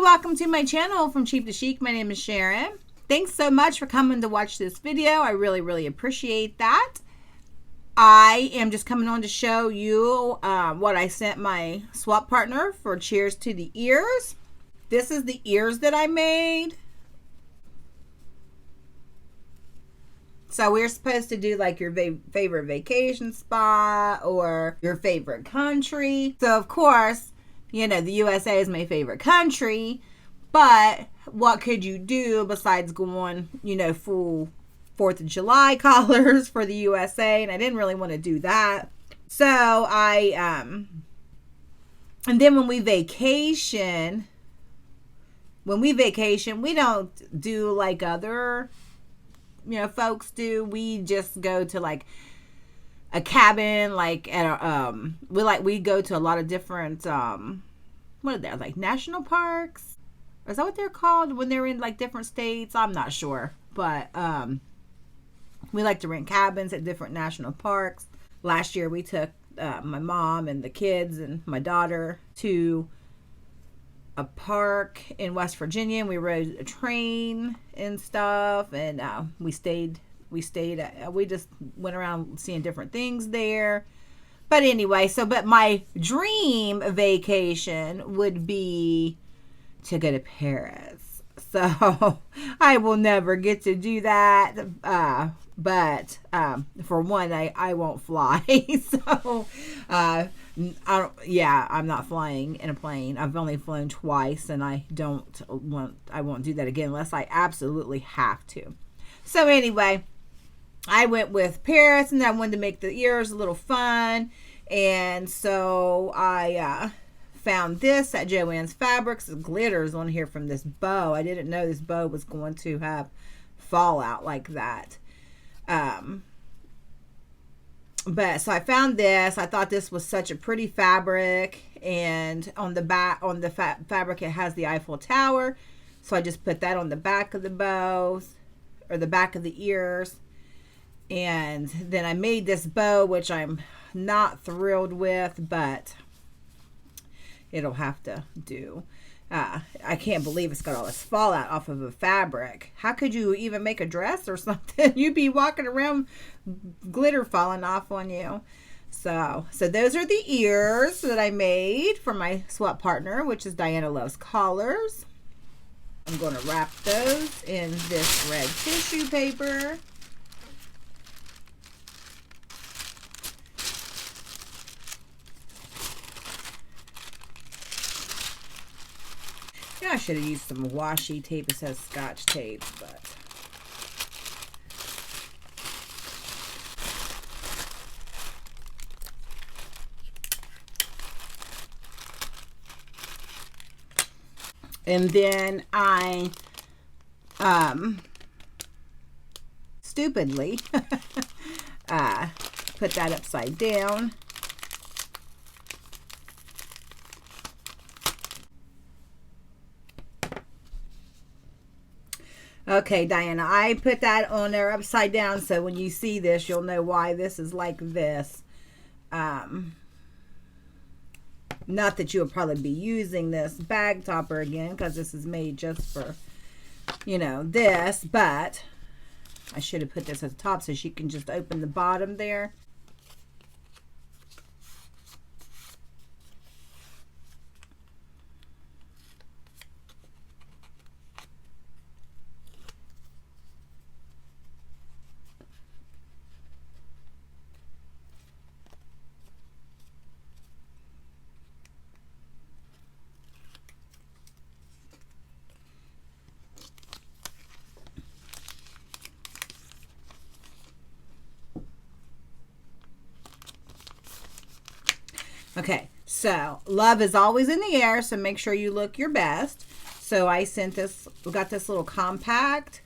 welcome to my channel From Cheap to Chic. My name is Sharon. Thanks so much for coming to watch this video. I really appreciate that. I am just coming on to show you what I sent my swap partner for Cheers to the Ears. This is the ears that I made. So we're supposed to do like your favorite vacation spot or your favorite country. So of course, you know, the USA is my favorite country, but what could you do besides going, you know, full 4th of July colors for the USA? And I didn't really want to do that. So and then when we vacation, we don't do like other, you know, folks do. We just go to like a cabin, like at a, we go to a lot of different what are they, like national parks? Is that what they're called when they're in like different states? I'm not sure, but we like to rent cabins at different national parks. Last year we took my mom and the kids and my daughter to a park in West Virginia, and we rode a train and stuff, and we just went around seeing different things there. But anyway, but my dream vacation would be to go to Paris. So I will never get to do that. But for one, I won't fly. So I'm not flying in a plane. I've only flown twice, and I won't do that again unless I absolutely have to. So anyway, I went with Paris, and I wanted to make the ears a little fun. And so I found this at Joann's Fabrics. The glitters on here from this bow. I didn't know this bow was going to have fallout like that. But so I found this. I thought this was such a pretty fabric, and on the back, on the fabric, it has the Eiffel Tower. So I just put that on the back of the bows, or the back of the ears. And then I made this bow, which I'm not thrilled with, but it'll have to do. I can't believe it's got all this fallout off of a fabric. How could you even make a dress or something? You'd be walking around glitter falling off on you. So those are the ears that I made for my swap partner, which is Diana Loves Collars. I'm going to wrap those in this red tissue paper. I should have used some washi tape. It says Scotch tape, but and then I stupidly put that upside down. Okay, Diana, I put that on there upside down, so when you see this, you'll know why this is like this. Not that you'll probably be using this bag topper again, because this is made just for, you know, this, but I should have put this at the top so she can just open the bottom there. Okay, so love is always in the air, so make sure you look your best. So I sent this, we got this little compact,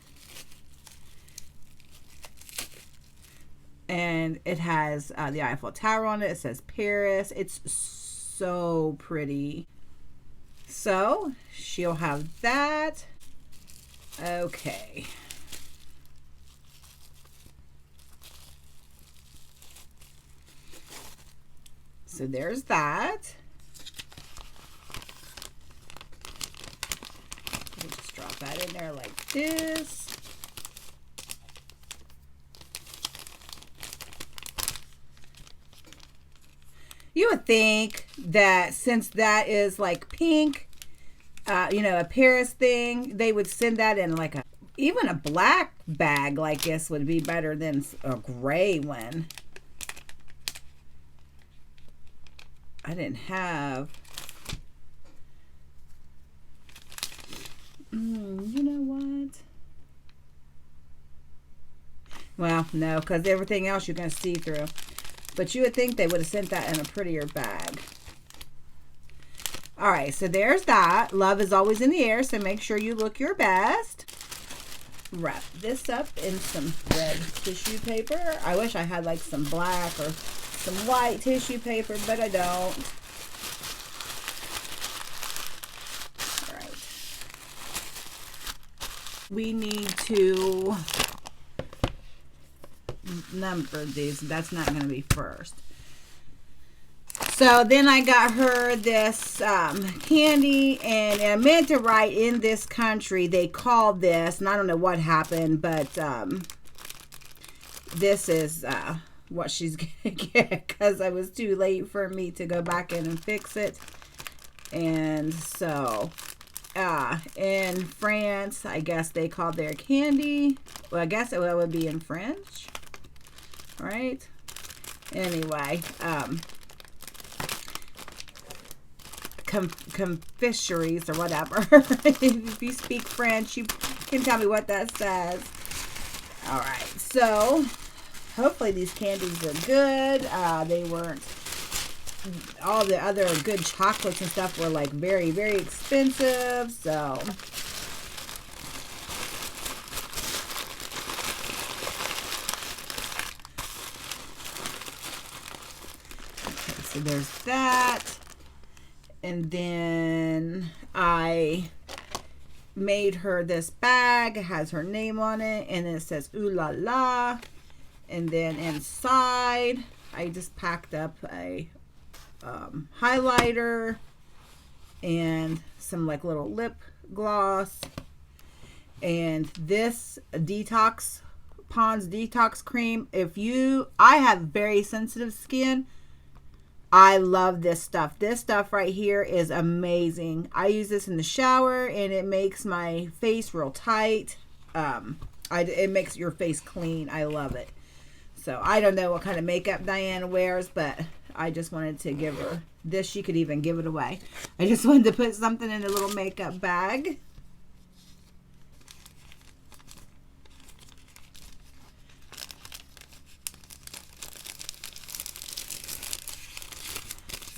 and it has the Eiffel Tower on it. It says Paris. It's so pretty. So she'll have that. Okay. So there's that. drop that in there like this. You would think that since that is like pink, you know, a Paris thing, they would send that in like even a black bag like this would be better than a gray one. I didn't have, you know what? Well, no, because everything else you're going to see through. But you would think they would have sent that in a prettier bag. All right, so there's that. Love is always in the air, so make sure you look your best. Wrap this up in some red tissue paper. I wish I had like some black or some white tissue paper, but I don't. All right. We need to number these. That's not going to be first. So then I got her this candy, and I meant to write in this country they called this, and I don't know what happened, but this is what she's gonna get because I was too late for me to go back in and fix it. And so in France, I guess they called their candy, well, I guess it would be in French, right? Anyway, confiseries or whatever. If you speak French, you can tell me what that says. All right, so hopefully these candies are good. They weren't, all the other good chocolates and stuff were like very, very expensive. So okay, so there's that. And then I made her this bag. It has her name on it, and it says Ooh La La. And then inside, I just packed up a highlighter and some like little lip gloss. And this Pond's Detox Cream. I have very sensitive skin. I love this stuff. This stuff right here is amazing. I use this in the shower, and it makes my face real tight. It makes your face clean. I love it. So I don't know what kind of makeup Diana wears, but I just wanted to give her this. She could even give it away. I just wanted to put something in a little makeup bag.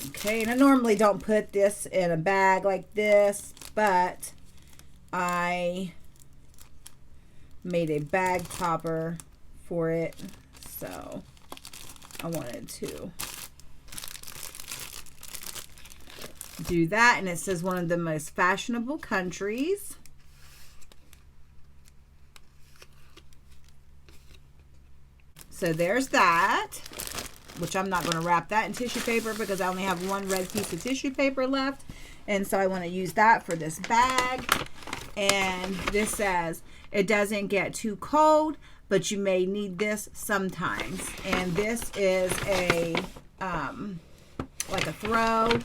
Okay, and I normally don't put this in a bag like this, but I made a bag topper for it, so I wanted to do that. And it says one of the most fashionable countries. So there's that, which I'm not going to wrap that in tissue paper because I only have one red piece of tissue paper left. And so I want to use that for this bag. And this says, it doesn't get too cold, but you may need this sometimes. And this is a, like a throw.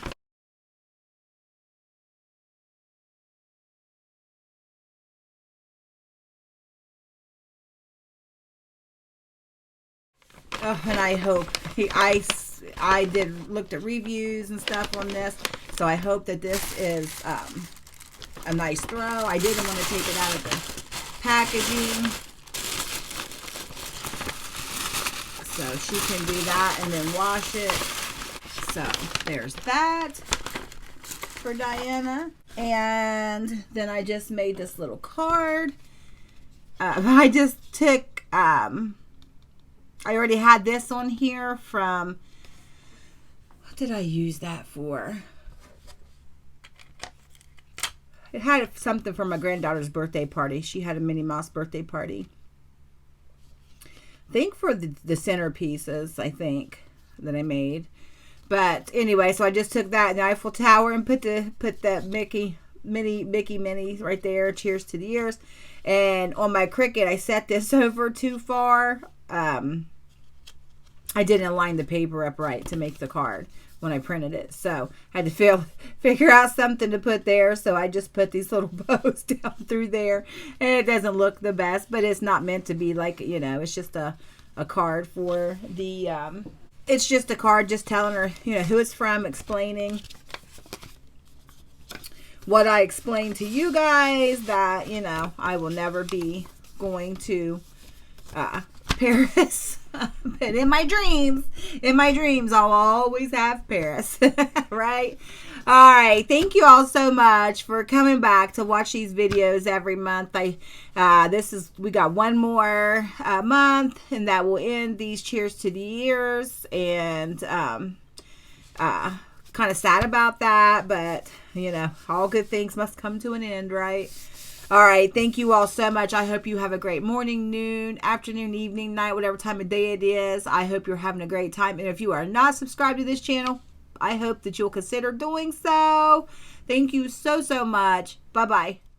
Oh, and I hope I did looked at reviews and stuff on this, so I hope that this is a nice throw. I didn't want to take it out of the packaging, so she can do that and then wash it. So there's that for Diana. And then I just made this little card. I just took I already had this on here from, what did I use that for? It had something for my granddaughter's birthday party. She had a Minnie Mouse birthday party. I think for the centerpieces, I think, that I made. But anyway, so I just took that in the Eiffel Tower and put that Mickey mini Mickey minis right there. Cheers to the years. And on my Cricut, I set this over too far. I didn't line the paper up right to make the card when I printed it. So I had to figure out something to put there. So I just put these little bows down through there. And it doesn't look the best, but it's not meant to be like, you know, it's just a card for the, it's just a card just telling her, you know, who it's from, explaining what I explained to you guys, that, you know, I will never be going to Paris. But in my dreams, I'll always have Paris. Right? All right. Thank you all so much for coming back to watch these videos every month. We got one more month, and that will end these Cheers to the Years. And kind of sad about that, but you know, all good things must come to an end, right? All right. Thank you all so much. I hope you have a great morning, noon, afternoon, evening, night, whatever time of day it is. I hope you're having a great time. And if you are not subscribed to this channel, I hope that you'll consider doing so. Thank you so, so much. Bye-bye.